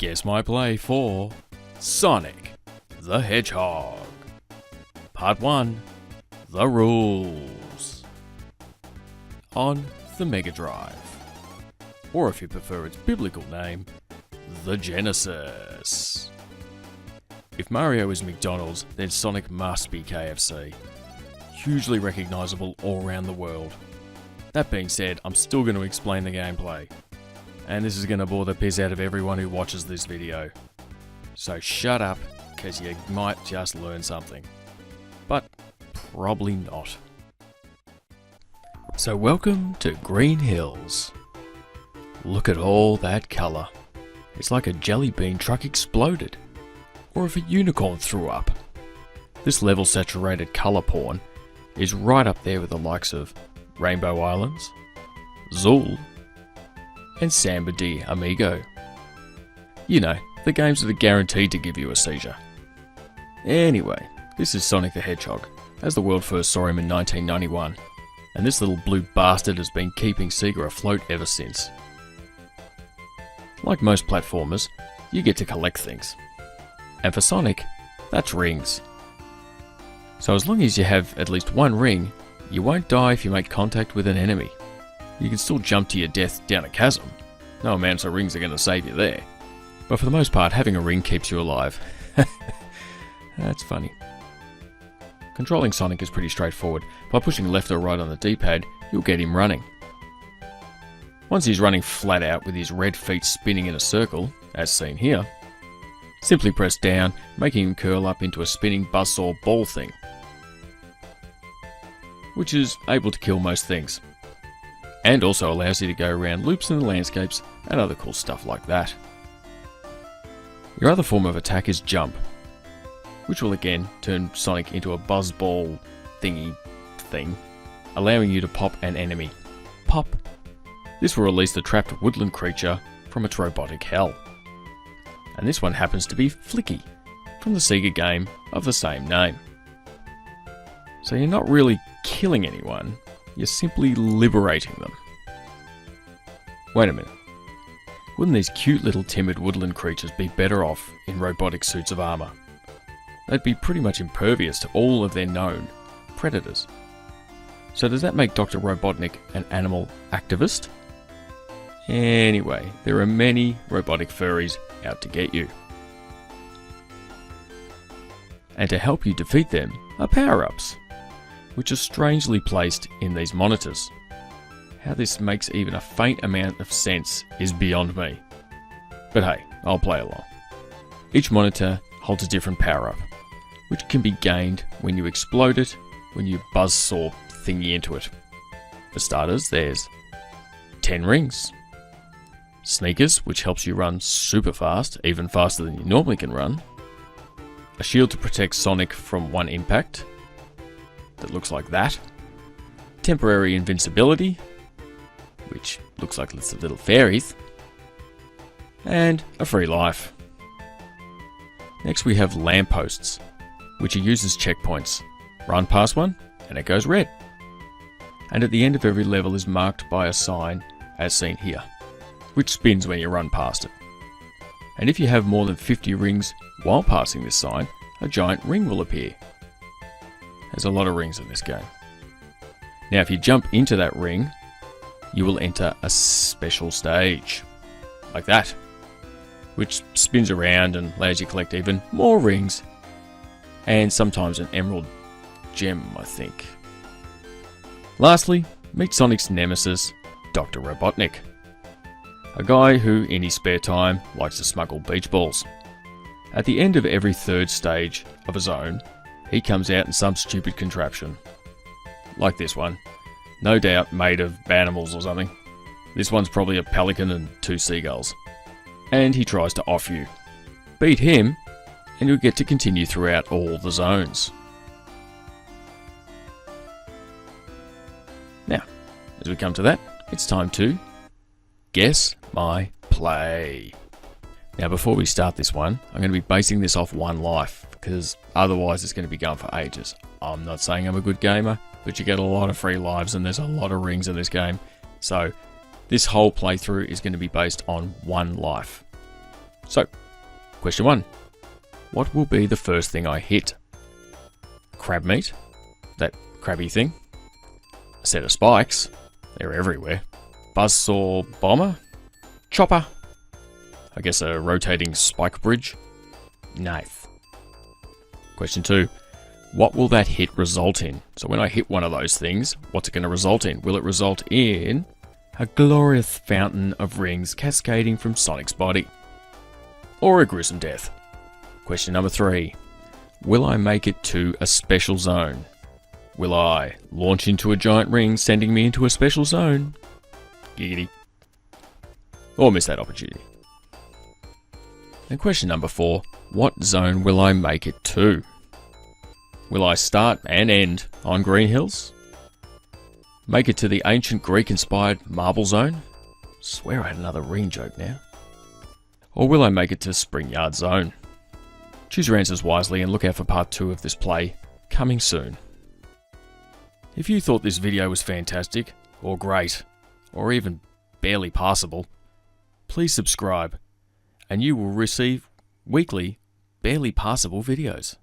Guess my play for Sonic the Hedgehog. Part 1, The Rules. On the Mega Drive. Or if you prefer its biblical name, the Genesis. If Mario is McDonald's, then Sonic must be KFC. Hugely recognisable all around the world. That being said, I'm still going to explain the gameplay. And this is going to bore the piss out of everyone who watches this video. So shut up, because you might just learn something. But probably not. So welcome to Green Hills. Look at all that colour. It's like a jelly bean truck exploded. Or if a unicorn threw up. This level saturated colour porn is right up there with the likes of Rainbow Islands, Zool, and Samba de Amigo. You know, the games that are guaranteed to give you a seizure. Anyway, this is Sonic the Hedgehog, as the world first saw him in 1991, and this little blue bastard has been keeping Sega afloat ever since. Like most platformers, you get to collect things. And for Sonic, that's rings. So as long as you have at least one ring, you won't die if you make contact with an enemy. You can still jump to your death down a chasm. No amount of rings are going to save you there. But for the most part, having a ring keeps you alive. That's funny. Controlling Sonic is pretty straightforward. By pushing left or right on the D-pad, you'll get him running. Once he's running flat out with his red feet spinning in a circle, as seen here, simply press down, making him curl up into a spinning buzzsaw ball thing, which is able to kill most things, and also allows you to go around loops in the landscapes and other cool stuff like that. Your other form of attack is jump, which will again turn Sonic into a buzzball thingy thing, allowing you to pop an enemy. Pop! This will release the trapped woodland creature from its robotic hell. And this one happens to be Flicky, from the Sega game of the same name. So you're not really killing anyone, you're simply liberating them. Wait a minute. Wouldn't these cute little timid woodland creatures be better off in robotic suits of armour? They'd be pretty much impervious to all of their known predators. So does that make Dr. Robotnik an animal activist? Anyway, there are many robotic furries out to get you. And to help you defeat them are power-ups, which are strangely placed in these monitors. How this makes even a faint amount of sense is beyond me. But hey, I'll play along. Each monitor holds a different power-up, which can be gained when you explode it, when you buzzsaw thingy into it. For starters, there's 10 rings. Sneakers, which helps you run super fast, even faster than you normally can run. A shield to protect Sonic from one impact, that looks like that. Temporary invincibility, which looks like lots of little fairies. And a free life. Next we have Lampposts, which are used as checkpoints. Run past one, and it goes red. And at the end of every level is marked by a sign, as seen here, which spins when you run past it. And if you have more than 50 rings while passing this sign, a giant ring will appear. There's a lot of rings in this game. Now if you jump into that ring, you will enter a special stage, like that, which spins around and allows you to collect even more rings, and sometimes an emerald gem, I think. Lastly, meet Sonic's nemesis, Dr. Robotnik. A guy who, in his spare time, likes to smuggle beach balls. At the end of every third stage of a zone, he comes out in some stupid contraption. Like this one. No doubt made of animals or something. This one's probably a pelican and 2 seagulls. And he tries to off you. Beat him, and you'll get to continue throughout all the zones. Now, as we come to that, it's time to guess my play. Now before we start this one, I'm going to be basing this off one life, because otherwise it's going to be going for ages. I'm not saying I'm a good gamer, but you get a lot of free lives and there's a lot of rings in this game. So this whole playthrough is going to be based on one life. So, question 1. What will be the first thing I hit? Crab meat? That crabby thing? A set of spikes? They're everywhere. Buzzsaw bomber? Chopper? I guess a rotating spike bridge? Knife. Question 2. What will that hit result in? So when I hit one of those things, what's it going to result in? Will it result in a glorious fountain of rings cascading from Sonic's body? Or a gruesome death? Question number 3. Will I make it to a special zone? Will I launch into a giant ring, sending me into a special zone? Giggity. Or miss that opportunity? And question number 4. What zone will I make it to? Will I start and end on Green Hills? Make it to the ancient Greek-inspired Marble Zone? Swear I had another ring joke now. Or will I make it to Springyard Zone? Choose your answers wisely and look out for part 2 of this play, coming soon. If you thought this video was fantastic, or great, or even barely passable, please subscribe, and you will receive weekly, barely passable videos.